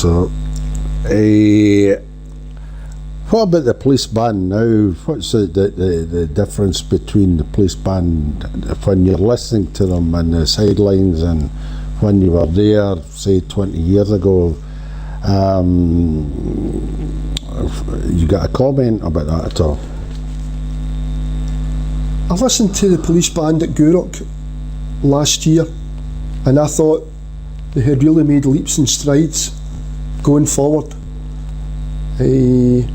So, what about the police band now? What's the difference between the police band when you're listening to them on the sidelines and when you were there, say 20 years ago? You got a comment about that at all? I listened to the police band at Gourock last year, and I thought they had really made leaps and strides going forward. The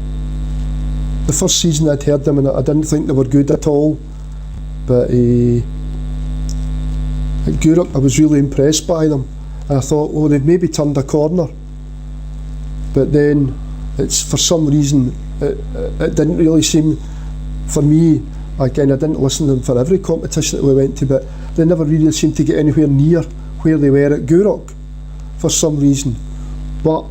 first season I'd heard them and I didn't think they were good at all, but at Gourock I was really impressed by them. And I thought, oh, they've maybe turned a corner, but then it's for some reason it didn't really seem, for me, again I didn't listen to them for every competition that we went to, but they never really seemed to get anywhere near where they were at Gourock for some reason. But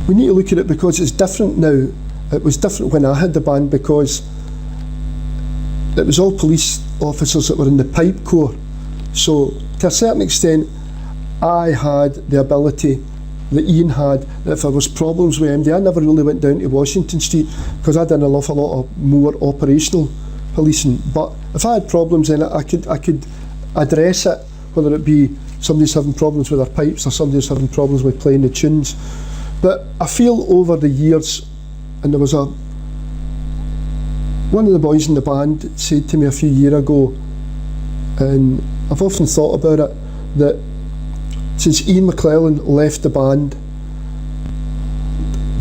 we need to look at it because it's different now. It was different when I had the band because it was all police officers that were in the pipe corps. So to a certain extent I had the ability that Ian had, that if there was problems with MD, I never really went down to Washington Street because I'd done an awful lot of more operational policing. But if I had problems in it, I could address it, whether it be somebody's having problems with their pipes or somebody's having problems with playing the tunes. But I feel over the years, and there was one of the boys in the band said to me a few years ago, and I've often thought about it, that since Ian McClellan left the band,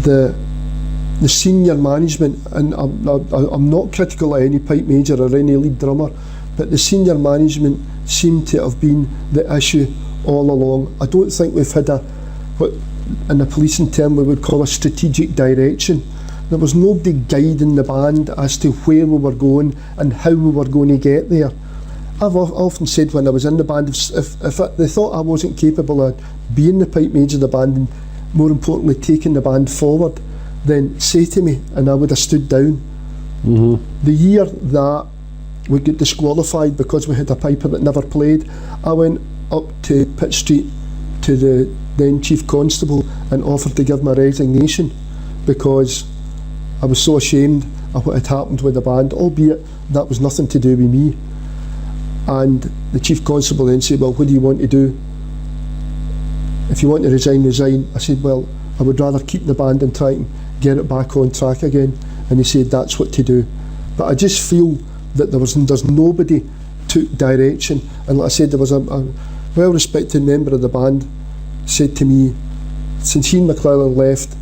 the senior management, and I'm not critical of any pipe major or any lead drummer, but the senior management seemed to have been the issue all along. I don't think we've had what in the policing term we would call a strategic direction. There was nobody guiding the band as to where we were going and how we were going to get there. I've often said when I was in the band, if they thought I wasn't capable of being the pipe major of the band and more importantly taking the band forward, then say to me and I would have stood down. Mm-hmm. The year that we got disqualified because we had a piper that never played, I went up to Pitt Street to the then Chief Constable and offered to give my resignation because I was so ashamed of what had happened with the band, albeit that was nothing to do with me. And the Chief Constable then said, well, what do you want to do? If you want to resign, resign. I said, well, I would rather keep the band and try and get it back on track again. And he said that's what to do. But I just feel that there's nobody took direction. And like I said, there was a well-respected member of the band said to me, since Ian McClellan left,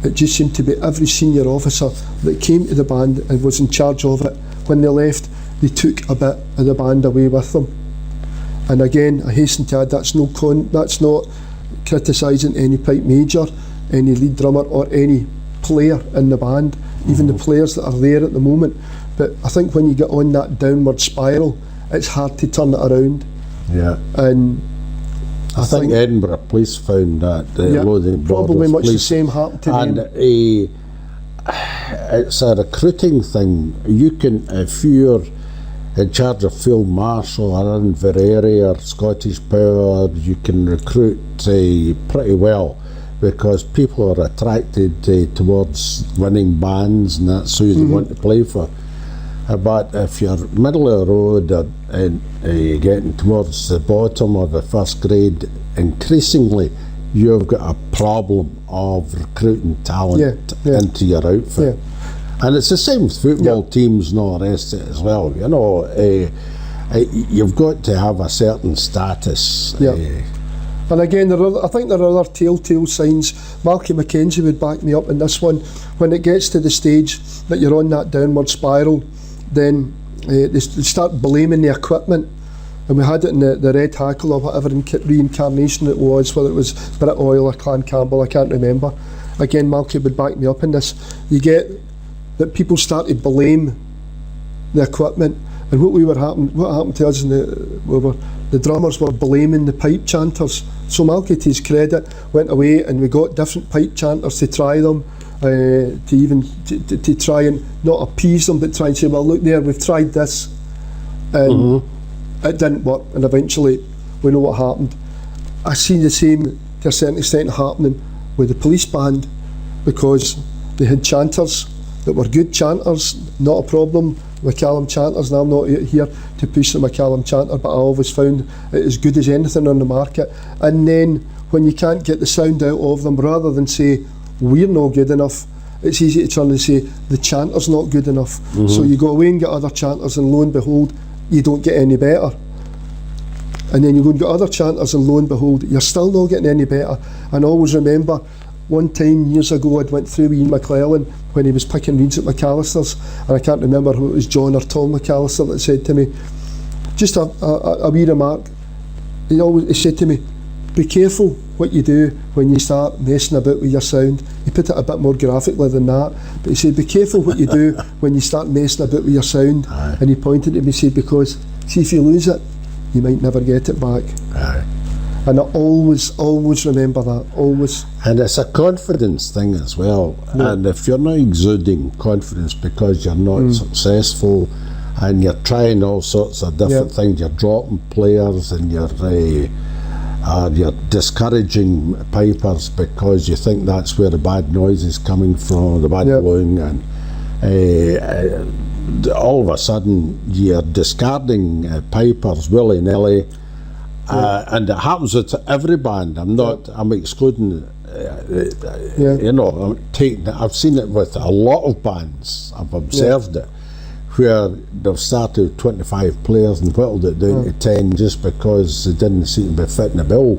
it just seemed to be every senior officer that came to the band and was in charge of it, when they left, they took a bit of the band away with them. And again, I hasten to add, that's not criticising any pipe major, any lead drummer or any player in the band, even the players that are there at the moment. But I think when you get on that downward spiral, it's hard to turn it around. Yeah. And I think Edinburgh Police found that. Probably much the same happened to them. And it's a recruiting thing. You can, if you're in charge of Field Marshal or Inveraray or Scottish Power, you can recruit pretty well because people are attracted towards winning bands and that's who they want to play for. But if you're middle of the road and getting towards the bottom of the first grade, increasingly you've got a problem of recruiting talent into your outfit. Yeah. And it's the same with football teams and all the rest of it as well. You know, you've got to have a certain status. And again, I think there are other telltale signs. Malky Mackenzie would back me up in this one. When it gets to the stage that you're on that downward spiral, then they start blaming the equipment. And we had it in the Red Hackle or whatever reincarnation it was, whether it was Brit Oil or Clan Campbell, I can't remember. Again, Malky would back me up in this. You get that people started to blame the equipment, and what happened to us, the drummers were blaming the pipe chanters. So Malky, to his credit, went away and we got different pipe chanters to try them, to try and not appease them, but try and say, well, look there, we've tried this, and it didn't work, and eventually we know what happened. I see the same to a certain extent happening with the police band, because they had chanters that were good chanters, not a problem with Callum chanters, and I'm not here to push the McCallum chanter, but I always found it as good as anything on the market. And then when you can't get the sound out of them, rather than say we're not good enough, it's easy to turn and say the chanter's not good enough. So you go away and get other chanters, and lo and behold, you don't get any better. And then you go and get other chanters, and lo and behold, you're still not getting any better. And I always remember one time years ago I'd went through with Ian McClellan when he was picking reeds at McAllister's, and I can't remember who it was, John or Tom McAllister, that said to me, just a wee remark, he said to me, be careful what you do when you start messing about with your sound. He put it a bit more graphically than that, but he said, be careful what you do when you start messing about with your sound. Aye. And he pointed at me and said, because see, if you lose it, you might never get it back. Aye. And I always remember that, always. And it's a confidence thing as well. Yeah. And if you're not exuding confidence because you're not successful, and you're trying all sorts of different things, you're dropping players, and you're discouraging pipers because you think that's where the bad noise is coming from, the bad blowing, and all of a sudden you're discarding pipers willy-nilly. And it happens with every band. I'm excluding, you know, I've seen it with a lot of bands. I've observed it, where they've started with 25 players and whittled it down to 10 just because they didn't seem to be fitting the bill.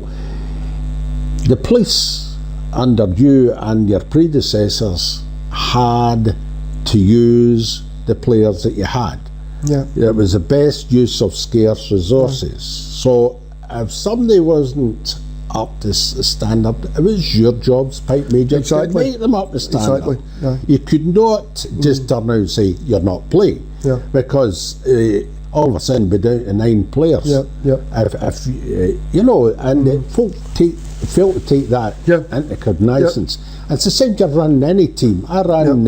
The police, under you and your predecessors, had to use the players that you had. Yeah. It was the best use of scarce resources. So if somebody wasn't up to standard, it was your job's pipe major to make them up to standard. You could not just turn around and say you're not playing, because all of a sudden be down to 9 players. If you know, and folk fail to take that into cognizance. It's the same to run any team. I ran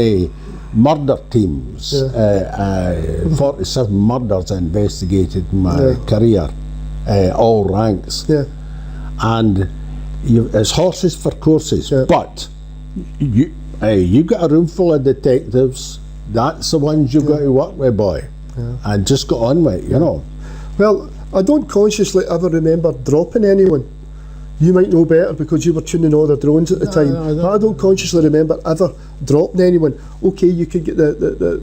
murder teams, 47 murders investigated in my career, all ranks. And it's horses for courses, but you got a room full of detectives. That's the ones you've got to work with, boy, and just go on with it, you know. Well, I don't consciously ever remember dropping anyone. You might know better because you were tuning all the drones at the time. But I don't consciously remember ever dropping anyone. Okay, you could get the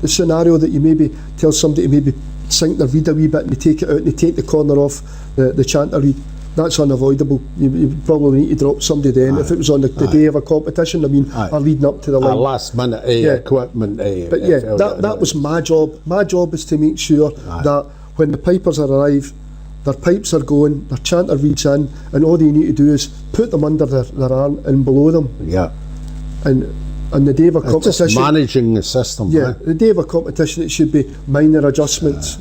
scenario that you maybe tell somebody to maybe sink their reed a wee bit and they take it out and they take the corner off the chanter reed. That's unavoidable. You probably need to drop somebody then. If it was on the day of a competition, I mean, or leading up to the line. Last minute equipment. But that was my job. My job is to make sure that when the pipers arrive, their pipes are going, their chanter reeds in, and all they need to do is put them under their arm and below them. And on the day of a competition, just managing the system. The day of a competition, it should be minor adjustments.